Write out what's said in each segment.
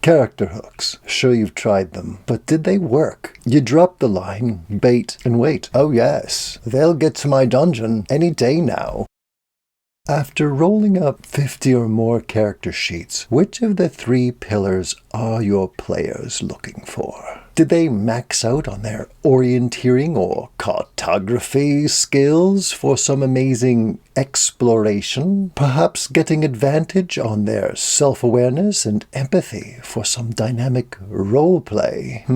Character hooks. Sure, you've tried them, but did they work? You drop the line, bait, and wait. Oh yes, they'll get to my dungeon any day now. After rolling up 50 or more character sheets, which of the 3 pillars are your players looking for? Did they max out on their orienteering or cartography skills for some amazing exploration? Perhaps getting advantage on their self-awareness and empathy for some dynamic roleplay?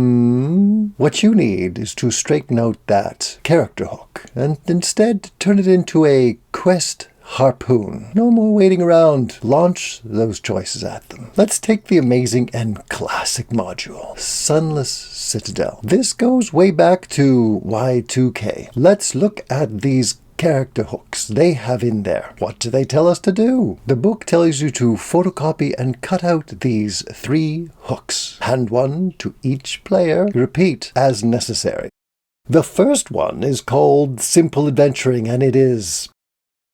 What you need is to straighten out that character hook and instead turn it into a Quest Harpoon. No more waiting around. Launch those choices at them. Let's take the amazing and classic module, Sunless Citadel. This goes way back to Y2K. Let's look at these character hooks they have in there. What do they tell us to do? The book tells you to photocopy and cut out these 3 hooks. Hand one to each player. Repeat as necessary. The first one is called Simple Adventuring, and it is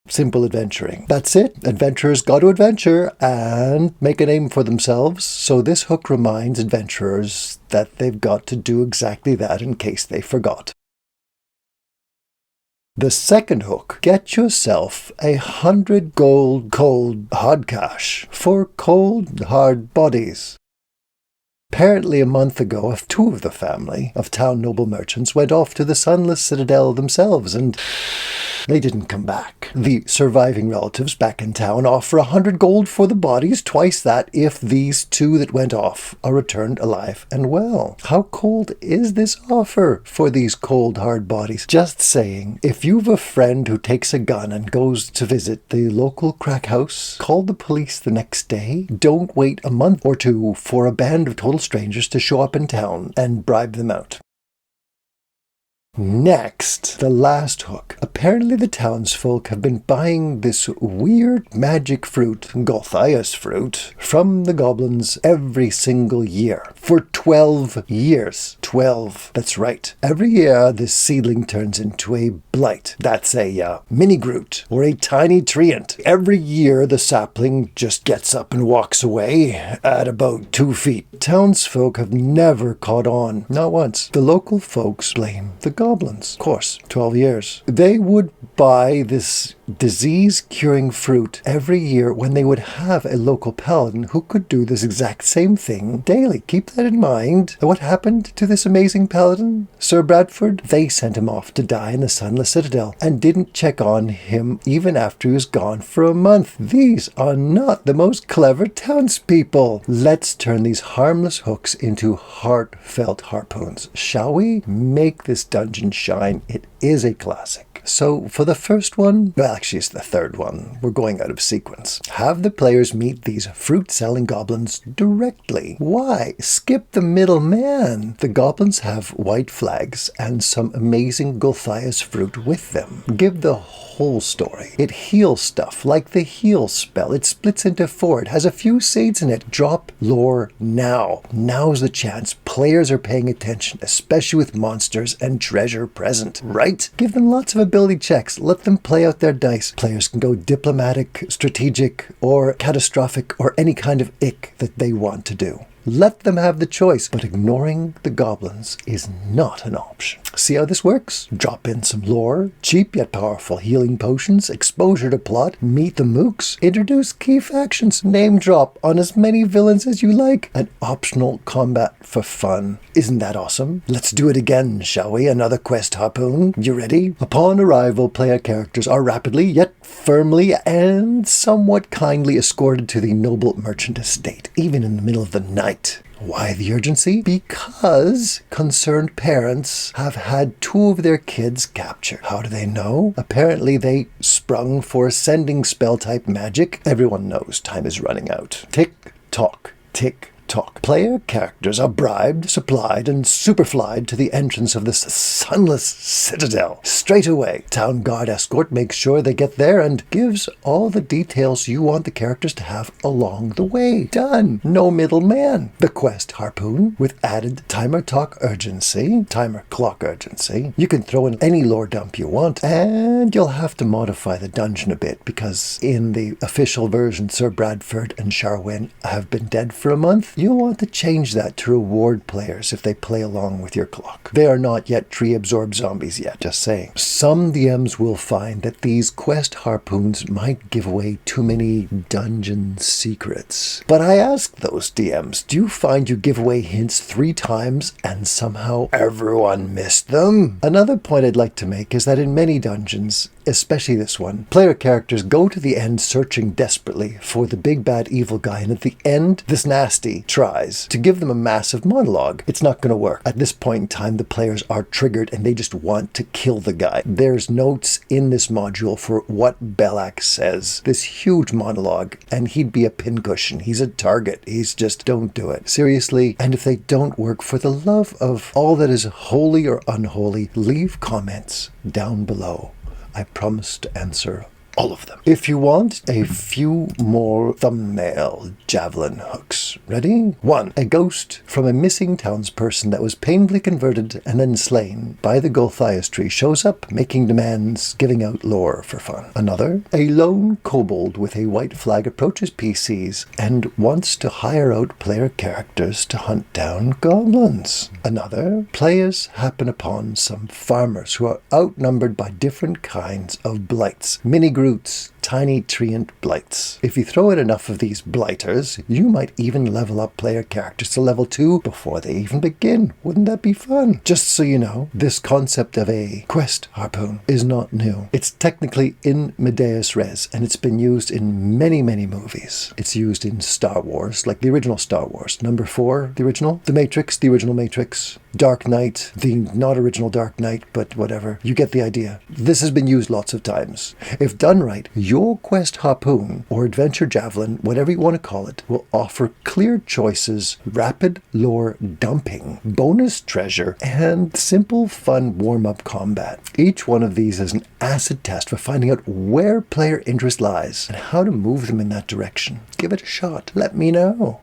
simple adventuring. That's it. Adventurers got to adventure and make a name for themselves. So this hook reminds adventurers that they've got to do exactly that in case they forgot. The second hook, get yourself 100 gold cold hard cash for cold hard bodies. Apparently a month ago, 2 of the family of town noble merchants went off to the Sunless Citadel themselves, and they didn't come back. The surviving relatives back in town offer 100 gold for the bodies, twice that if these 2 that went off are returned alive and well. How cold is this offer for these cold hard bodies? Just saying, if you've a friend who takes a gun and goes to visit the local crack house, call the police the next day. Don't wait a month or 2 for a band of total strangers to show up in town and bribe them out. Next, the last hook. Apparently the townsfolk have been buying this weird magic fruit, Gulthias fruit, from the goblins every single year. For 12 years. 12. That's right. Every year this seedling turns into a blight. That's a mini Groot or a tiny treant. Every year the sapling just gets up and walks away at about 2 feet. Townsfolk have never caught on. Not once. The local folks blame the goblins. Of course, 12 years. They would buy this disease-curing fruit every year when they would have a local paladin who could do this exact same thing daily. Keep that in mind. What happened to this amazing paladin, Sir Bradford? They sent him off to die in the Sunless Citadel and didn't check on him even after he was gone for a month. These are not the most clever townspeople. Let's turn these harmless hooks into heartfelt harpoons, shall we? Make this dungeon shine. It is a classic. So for the first one, well, actually it's the third one. We're going out of sequence. Have the players meet these fruit-selling goblins directly. Why? Skip the middleman. The goblins have white flags and some amazing Gulthias fruit with them. Give the whole story. It heals stuff, like the heal spell. It splits into 4. It has a few seeds in it. Drop lore now. Now's the chance. Players are paying attention, especially with monsters and treasure present, right? Give them lots of ability checks. Let them play out their dice. Players can go diplomatic, strategic, or catastrophic, or any kind of ick that they want to do. Let them have the choice, but ignoring the goblins is not an option. See how this works? Drop in some lore, cheap yet powerful healing potions, exposure to plot, meet the mooks, introduce key factions, name drop on as many villains as you like, and optional combat for fun. Isn't that awesome? Let's do it again, shall we? Another Quest Harpoon. You ready? Upon arrival, player characters are rapidly, yet firmly and somewhat kindly escorted to the noble merchant estate, even in the middle of the night. Why the urgency? Because concerned parents have had 2 of their kids captured. How do they know? Apparently they sprung for ascending spell type magic. Everyone knows time is running out. Tick tock, tick talk. Player characters are bribed, supplied, and superflied to the entrance of this Sunless Citadel. Straight away, town guard escort makes sure they get there and gives all the details you want the characters to have along the way. Done. No middleman. The Quest Harpoon with added timer clock urgency. You can throw in any lore dump you want, and you'll have to modify the dungeon a bit because in the official version, Sir Bradford and Sharwin have been dead for a month. You'll want to change that to reward players if they play along with your clock. They are not yet tree-absorbed zombies yet, just saying. Some DMs will find that these Quest Harpoons might give away too many dungeon secrets. But I ask those DMs, do you find you give away hints 3 times and somehow everyone missed them? Another point I'd like to make is that in many dungeons, especially this one, player characters go to the end searching desperately for the big bad evil guy, and at the end, this nasty tries to give them a massive monologue. It's not going to work. At this point in time, the players are triggered and they just want to kill the guy. There's notes in this module for what Belak says. This huge monologue, and he'd be a pincushion. He's a target. He's just, don't do it. Seriously. And if they don't work, for the love of all that is holy or unholy, leave comments down below. I promise to answer all of them. If you want a few more thumbnail javelin hooks. Ready? 1. A ghost from a missing townsperson that was painfully converted and then slain by the Golthias tree shows up, making demands, giving out lore for fun. Another. A lone kobold with a white flag approaches PCs and wants to hire out player characters to hunt down goblins. Another. Players happen upon some farmers who are outnumbered by different kinds of blights. Mini-Groots, tiny treant blights. If you throw in enough of these blighters, you might even level up player characters to level 2 before they even begin. Wouldn't that be fun? Just so you know, this concept of a Quest Harpoon is not new. It's technically in Medias Res, and it's been used in many, many movies. It's used in Star Wars, like the original Star Wars. Number 4, the original. The Matrix, the original Matrix. Dark Knight, the not original Dark Knight, but whatever. You get the idea. This has been used lots of times. If done right, your Quest Harpoon or Adventure Javelin, whatever you want to call it, will offer clear choices, rapid lore dumping, bonus treasure, and simple fun warm-up combat. Each one of these is an acid test for finding out where player interest lies and how to move them in that direction. Give it a shot. Let me know.